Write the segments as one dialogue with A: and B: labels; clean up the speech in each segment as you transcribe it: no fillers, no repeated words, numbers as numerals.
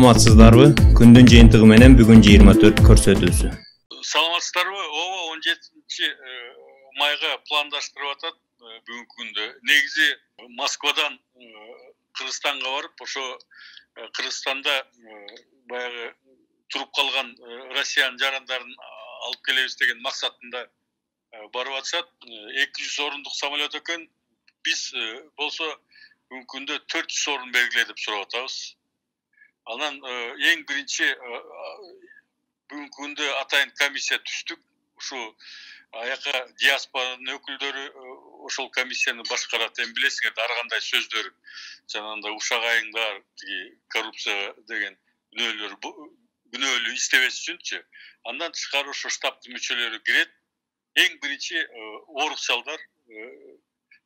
A: Саламатсыздарбы? Күндүн жыйынтыгы менен бүгүн 24 көрсөтүүсү.
B: Саламатсыздарбы? Ооба 17-майга пландаштырып атат бүгүнкү күндө. Негизи Москвадан Кыргызстанга барып, ошо Кыргызстанда баягы туруп калган Россиянын жарандарын алып келебиз деген максатында барып атышат. 200 орундук самолет экен. Биз болсо бүгүнкү күндө 400 орун белгиле деп сурап атабыз. Анан эң биринчи бүгүнкү күндө атайын комиссия түздүк. Ушу аяка диаспоранын өкүлдөрү ошол комиссияны башкарат. Эми билесиңер, ар кандай сөздөр жанагындай ушак айыңдар, коррупция деген күнөөлүү иштебес үчүнчү. Андан тышкары ошо штабтын мүчөлөрү кирет. Эң биринчи оорукчалдар,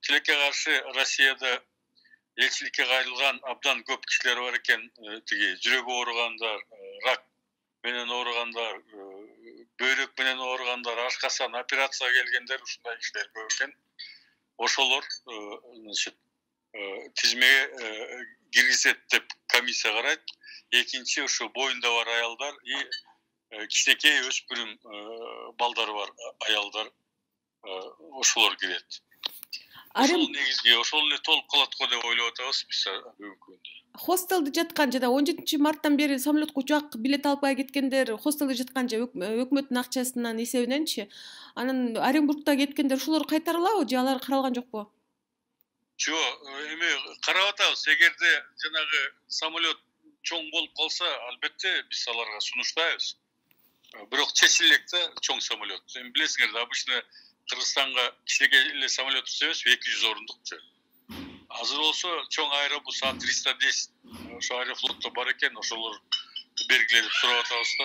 B: тилекке каршы Россияда элчиликке кайрылган абдан көп кишилер бар экен. Жүрөгү ооругандар, рак менен ооругандар, бөйрөк менен ооругандар, ашкасан операцияга келгендер, ушундай кишилер көп экен. Ошолор тизмеге киргизет деп комиссия карайт. Экинчи ошо боюнда бар аялдар и кичинекей өспүрүм балдары бар аялдар, ошолор кирет. Ошол негизги, ошол эле толуп калат го деп ойлоп атабыз биз бүгүнкү күндө.
C: Хостелде жаткан жана 17 марттан бери самолетко учак билет албай кеткендер хостелде жаткан же өкмөттүн акчасынан эсебиненчи. Анан Оренбургда кеткендер ушулар кайтарылабы же алар каралган жокпу?
B: Жок, эми карап атабыз. Эгерде жанагы самолет чоң болуп калса, албетте биз аларга сунуштайбыз. Бирок чечиле элек да чоң самолет. Эми билесиңер да, обычно Кыргызстанга кичинекей эле самолет түзөбүз, 200 орундукчу. Азыр болсо чоң аэробус А310 ошо Аэрофлотто бар экен, ошолор бергиле деп сурап атабыз да.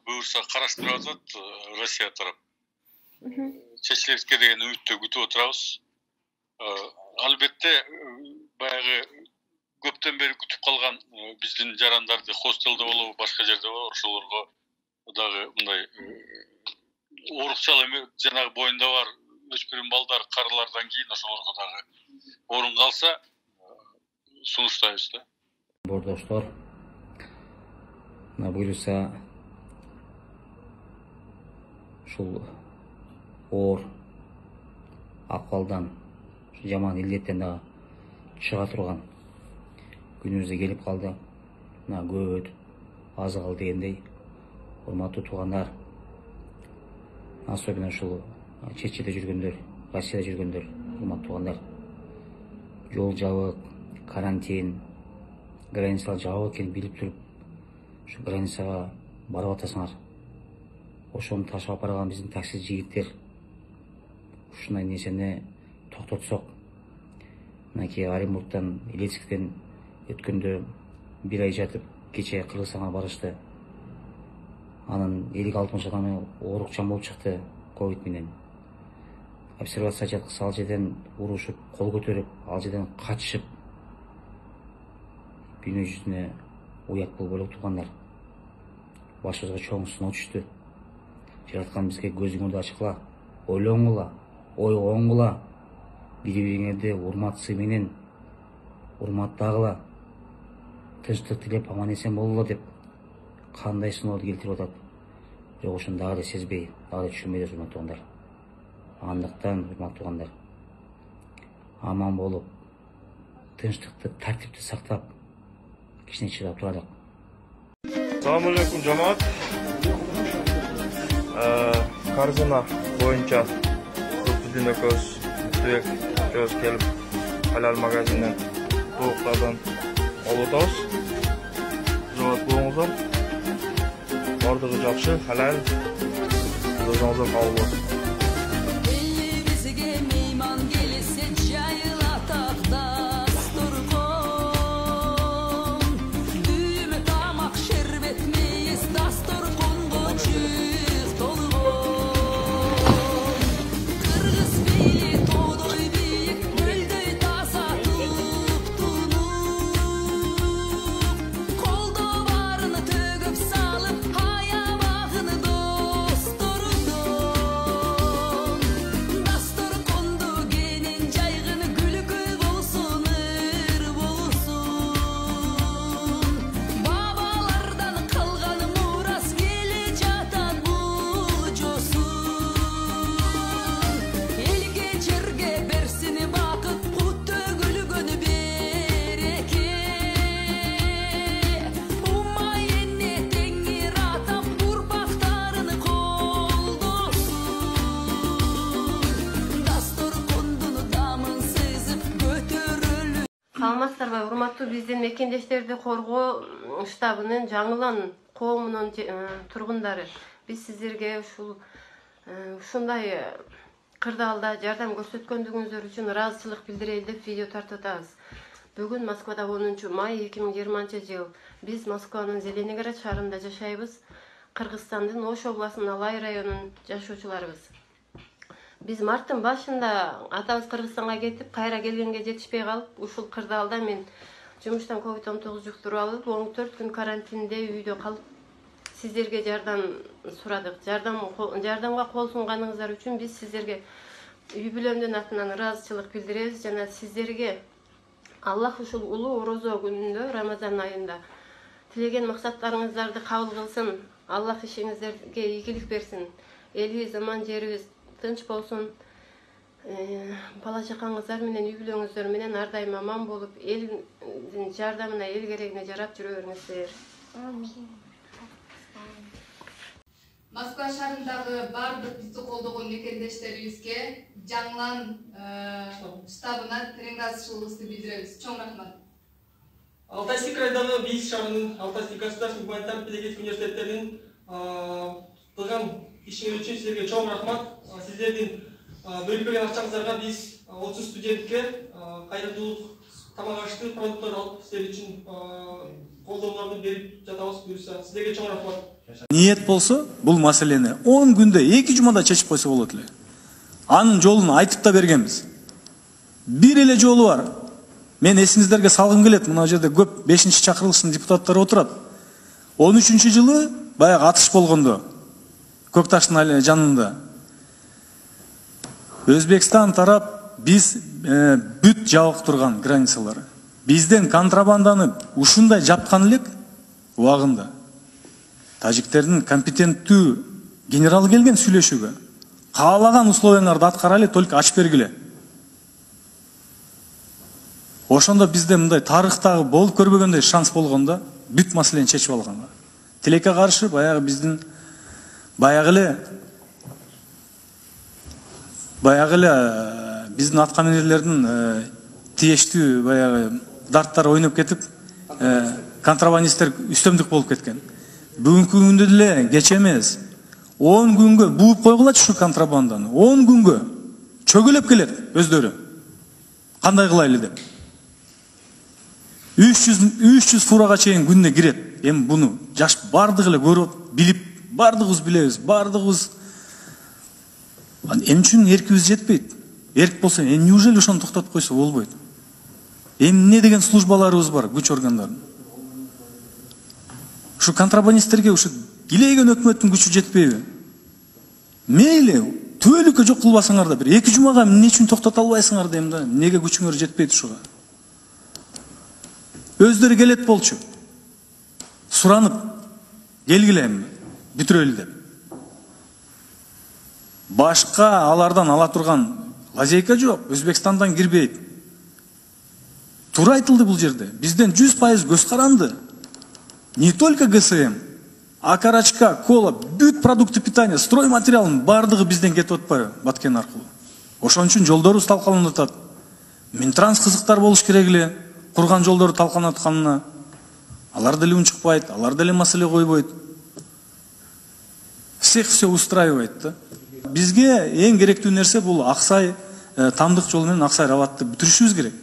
B: Буюрса караштырып атат Россия тарап. Чечилебизге деген үмүттө күтүп отурабыз. Албетте баягы көптөн бери күтүп калган биздин жарандарды хостелде болобу, башка жерде болобу, ошолорго дагы мындай оорукчал эме жанагы боюнда бар өспүрүм балдар, карылардан кийин ошолорго дагы орун калса сунуштайбыз да.
D: Бордоштор, буюрса ушул оор акыбалдан, жаман илдеттен дагы чыга турган күнүбүзгө келип калды. Көбөт азы кал дегендей, урматтуу туугандар, особенно ушул чет жерде жүргөндөр, Россияда жүргөндөр, урматтуу туугандар, жол жабык, карантин, границалар жабык экенин билип туруп, ушу границага барып атасыңар. Ошону ташып барган биздин такси жигиттер ушундай нерсени токтотсок, мынакей Оренбургтан, Илецктен өткөндө бир ай жатып, кече Кыргызстанга барышты. Анан 50-60 адам оорукчан болуп чыкты ковид менен. Обсервация жаткысы ал жерден урушуп, кол көтөрүп, ал жерден качышып, дүйнө жүзүнө уят болуп өлүп тургандар. Башыбызга чоң сыноо түштү. Жараткан бизге көзүңөрдү ачкыла, ойлоңула, ойгоңула, бири-бириңерди урматсы менен урматтагыла, тынчтык тилеп аман эсен болула деп кандай сынооду келтирип атат. Бирок ошону дагы да сезбей, дагы да түшүнбөйбүз, урматтуу туугандар. Андыктан, урматтуу туугандар, аман болуп, тынчтыкты, тартипти сактап, кичине чыдап турайлык.
E: Assalomu alaykum jamoat. Корзина боюнча Көпүздүн экөөбүз Түбек экөөбүз келип, халал магазинден тууктардан алып атабыз. Жогот болуңуздар. Бардыгы жакшы, халал. Өзүңүздөр кабыл болсун.
F: урматтуу биздин мекендештерди коргоо штабынын Жаңылан коомунун тургундары, биз сиздерге ушундай кырдаалда жардам көрсөткөндүгүңүздөр үчүн ыраазычылык билдирели деп видео тартып атабыз. Бүгүн Москвада 10 май 2020 биз Москванын Зеленоград шаарында жашайбыз. Кыргызстандын Ош областынын Алай районунун жашоочуларыбыз. Биз марттын башында атабыз Кыргызстанга кетип, кайра келгенге жетишпей калып, ушул кырдаалда мен жумуштан COVID-19 жүктүрүп алып, 14 күн карантинде үйдө калып, сиздерге жардам сурадык. Жардамга кол сунганыңыздар үчүн биз сиздерге үй бүлөмдүн атынан ыраазычылык билдиребиз жана сиздерге Аллах ушул улуу орозо күнүндө, Рамазан айында тилеген максаттарыңыздарды кабыл кылсын. Аллах ишиңиздерге ийгилик берсин. Элибиз аман, жерибиз тынч болсун. Бала чакаңыздар менен, үй бүлөңүздөр менен ар дайым аман болуп, элдин жардамына, эл керегине жарап жүрө бериңиздер.
G: Москва шаарындагы бардык бизди колдогон мекендештерибизге Жаңылан штабына терең билдиребиз. Чоң рахмат.
H: Алтайский крайдагы Бийск шаарынын Алтайский государственный гуманитарный педагогический университеттеринин кылган ишиңер үчүн силерге чоң рахмат. Сиздердин бөлүп берген акчаңыздарга биз 30 студентке кайрымдуулук тамак ашты продукттар алып силер үчүн колдоолорду берип жатабыз. Буюрса силерге чоң рахмат.
I: Ниет болсо, бул маселени 10 күндө 2 жумада чечип койсо болот эле. Анын жолун айтып да бергенбиз. Бир эле жолу бар. Мен эсиңиздерге салгым келет, мына жерде көп 5-чакырылыштын депутаттары отурат. 13-жылы баягы атыш болгондо Көкташтын жанында Өзбекстан тарап биз бүт жабык турган границалары. Бизден контрабанданы ушундай жапкан элек убагында. Тажиктердин компетенттүү генерал келген сүйлөшүүгө. Каалаган условияларды аткаралы, только ачып бергиле. Ошондо бизде мындай тарыхтагы болуп көрбөгөндөй шанс болгондо бүт маселени чечип алганга. Тилекке каршы баягы биздин биздин аткаминерлердин тиештүү баягы дарттар ойноп кетип, контрабандисттер үстөмдүк болуп кеткен. Бүгүнкү күндө деле кеч эмес. 10 күнгө бууп койгулачы ушу контрабанданы. 10 күнгө чөгөлөп келет өздөрү. Кандай кылайлы деп. 300 фурага чейин күндө кирет. Эми буну жаш бардыгы эле көрүп, билип, бардыгыбыз билебиз, бардыгыбыз. Эмне үчүн эркибиз жетпейт? Эрк болсо, неужели ошону токтотуп койсо болбойт? Эмне деген службаларыбыз бар, күч органдарынын. Ушу контрабандисттерге ушу илейген өкмөттүн күчү жетпейби? Мейли, түбөлүккө жок кылбасаңар да, бир 2 жумага эмне үчүн токтото албайсыңар дейм да? Неге күчүңөр жетпейт ушуга? Өздөрү келет болчу. Суранып, келгиле эми, бүтүрөлү деп. Башка алардан ала турган лазейка жок, Өзбекстандан кирбейт. Туура айтылды бул жерде. Бизден 100% көз каранды. Не только ГСМ, а карачка, кола, бүт продукты питания, строй материалын бардыгы бизден кетип атпайбы Баткен аркылуу. Ошон үчүн жолдорубуз талкаланып атат. Минтранс кызыктар болуш керек эле, курган жолдорду талкаланып атканына. Алар деле унчукпайт, алар деле маселе койбойт. Всех все устраивает да. Бизге эң керектүү нерсе бул Аксай тамдык жол менен Аксай Рабатты бүтүрүшүбүз керек.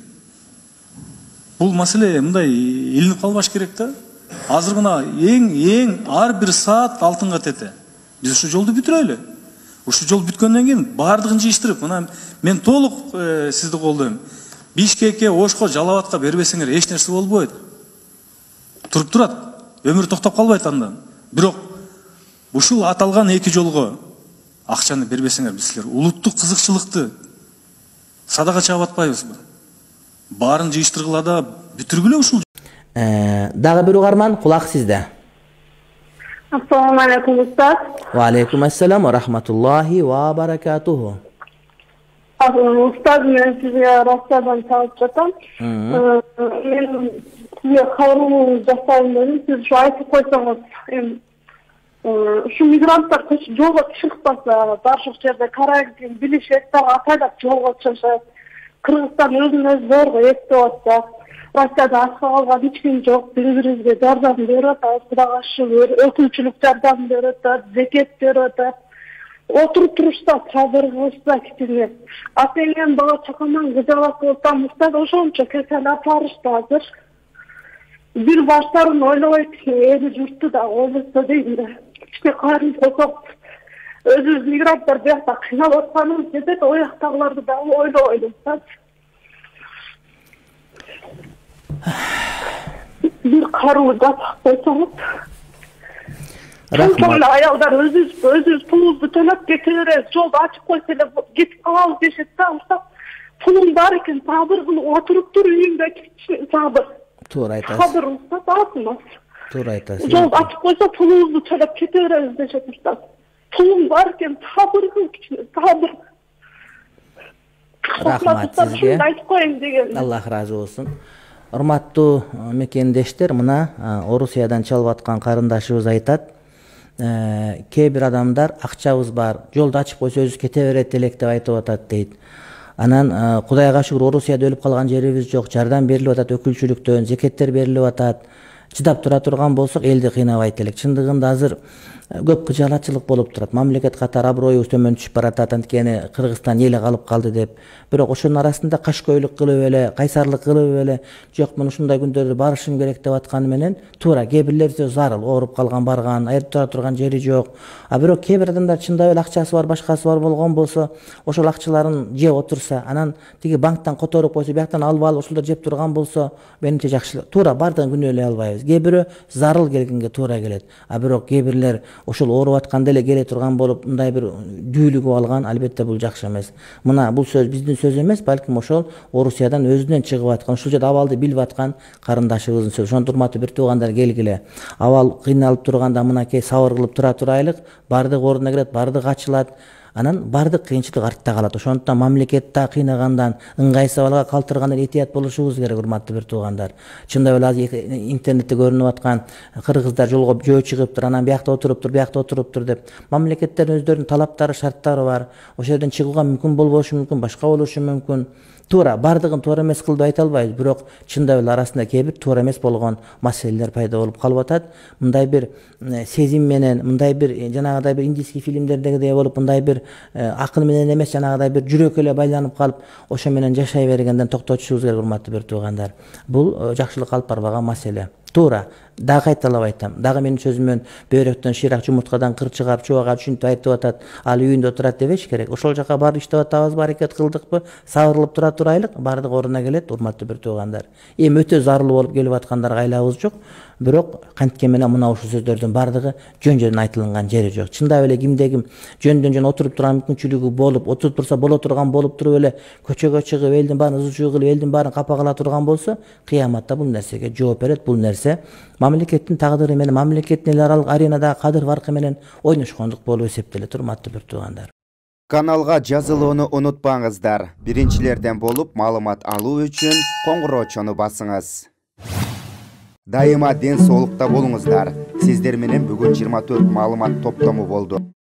I: Бул маселе мындай илинип калбаш керек да. Азыр мына эң ар бир саат алтынга тете. Биз ушу жолду бүтүрөлү. Ушу жол бүткөндөн кийин бардыгын жыйыштырып, мына мен толук сизди колдойм. Бишкекке, Ошко, Жалал-Абадка бербесеңер эч нерсе болбойт. Туруп турат. Өмүр токтоп калбайт андан. Бирок ушул аталган 2 жолго акчаны бербесеңер силер улуттук кызыкчылыкты садака чаап атпайбызбы? Баарын жыйыштыргыла да бүтүргүлө ушул.
J: Дагы бир угарман, кулак сизде.
K: Ассаламу алейкум устаз.
J: Ва алейкум ассалам ва рахматуллахи ва баракатуху.
K: Устаз, мен сизге Россиядан чалып жатам. Мен сизге кайрылуу жасайын дедим. Сиз ушу айтып койсоңуз, ушу мигранттар жолго чыкпаса, башка жерде карантин билишет, дагы атайлап жолго чыгышат. Кыргызстан өзүн өзү зорго эстеп атат. Rossiyada asıl algan hiç kim yok. Bir-birimizge yardam berip atat, Kıraşıgır, ökülçülük yardam berip atat, zeket berip atat. Oturup turuşta sabırgızda kitine. Atengen bağa çakaman gıdavat oltamızda oşonça kesel aparışta hazır. Bir başların oylayıp eli yurttu da olursa değil de. İşte karın sokak. Özür migrantlar bir yakta kınal otkanımız dedi de o yaktağlarda da oylayıp. Bir karı da koysanız. Rahmat. Ayağlar özüz pulumuzu tönep getiririz. Yolda açık koysayla git al deşetse alsa pulum varken sabır kılıp oturup dur uyumda sabır.
J: To'g'ri aytasiz.
K: Sabır olsa dağıtmaz.
J: To'g'ri aytasiz.
K: Yolda açık koysa pulumuzu tönep getiririz deşetse. Pulum varken sabır kılıp sabır.
J: Rahmat sizge. Allah razı olsun. Urmаттуу mekендештер, мына Орусиядан чалып аткан карындашыбыз айтат. Кээ бир адамдар акчабыз бар, жолду ачып койсо өзү кете берет элек деп айтып атат дейт. Анан Кудайга шүгүр Орусияда өлүп калган жерибиз жок, жардам берилип атат өкүлчүлүктөн, зекеттер берилип атат. Чыдап тура турган болсок элди кыйнабайт элек. Чындыгында азыр көп кыжаалатчылык болуп турат. Мамлекет катары аброюбуз төмөн түшүп баратат, анткени Кыргызстан эле калып калды деп. Бирок ошонун арасында кашкөйлүк кылып эле, кайсарлык кылып эле, жок мен ушундай күндөрдө барышым керек деп атканы менен туура кээ бирлери зарыл ооруп калган, барган, айрып тура турган жери жок. А бирок кээ бир адамдар чындап эле акчасы бар, башкасы бар болгон болсо, ошол акчаларын жеп отурса, анан тиги банктан которуп койсо, бияктан алып алып ошолдор жеп турган болсо, менимче жакшы. Туура бардыгын күнөөлөй албайбыз. Кээ бирөө зарыл келгенге туура келет. А бирок кээ бирлер ошол ооруп атканда эле келе турган болуп, мындай бир дүүлүгү алган, албетте бул жакшы эмес. Мына бул сөз биздин сөз эмес, балким ошол Орусиядан өзүнөн чыгып аткан, ушул жерде абалды билип аткан карындашыбыздын сөзү. Ошондо урматтуу бир туугандар келгиле. Абал кыйналып турганда мынакей сабыр кылып тура турайлык, бардык ордуна келет, бардык ачылат. Анан бардык кыйынчылык артта калат. Ошондуктан мамлекетте кыйнагандан, ыңгайсыз абалга калтыргандан этият болушубуз керек, урматтуу бир туугандар. Чындап эле азыр интернетте көрүнүп аткан кыргыздар жолго жөө чыгыптыр, анан биякта отуруптур деп. Мамлекеттердин өздөрүнүн талаптары, шарттары бар. Ошол жерден чыгууга мүмкүн болбошу мүмкүн, башка болушу мүмкүн. Туура бардыгын туура эмес кылды деп айта албайбыз, бирок чындап эле арасында кээ бир туура эмес болгон маселелер пайда болуп калып атат. Мындай бир сезим менен, мындай бир жанагыдай бир индийский фильмдердегидей болуп, мындай бир акыл менен эмес, жанагыдай бир жүрөк эле байланып калып, ошо менен жашай бергенден токтотушубуз керек, урматтуу бир туугандар. Бул жакшылык алып барбаган маселе. Туура. Дагы кайталап айтам. Дагы менин сөзүмөн бөйрөктөн шыйрак, жумурткадан кыр чыгарып, чубага түшүнүп айтып атат. Ал үйүндө отурат дебеш керек. Ошол жака барып иштеп атабызбы, аракет кылдыкпы, сабырлып тура турайлык, бардык ордуна келет, урматтуу бир туугандар. Эми өтө зарыл болуп келип аткандарга айлабыз жок. Бирок канткен менен мына ушул сөздөрдүн бардыгы жөн-жөн айтылган жери жок. Чындап эле кимде ким жөндөн-жөн отуруп турган мүмкүнчүлүгү болуп, отуруп турса боло турган болуп туруп эле көчөгө чыгып, элдин баарын ызы-чуу кылып, элдин баарын капа кыла турган болсо, кыяматта бул нерсеге жооп берет. Бул нерсе мамлекеттин тагдыры менен, мамлекеттин эл аралык аренада кадыр фаркы менен ойношкондук болуп эсептелет, урматтуу бир туугандар.
L: Каналга жазылууну унутпаңыздар. Биринчилерден болуп маалымат алуу үчүн коңгуроочону басыңыз. Дайыма ден соолукта болуңуздар. Сиздер менен бүгүн 24 маалымат топтому болду.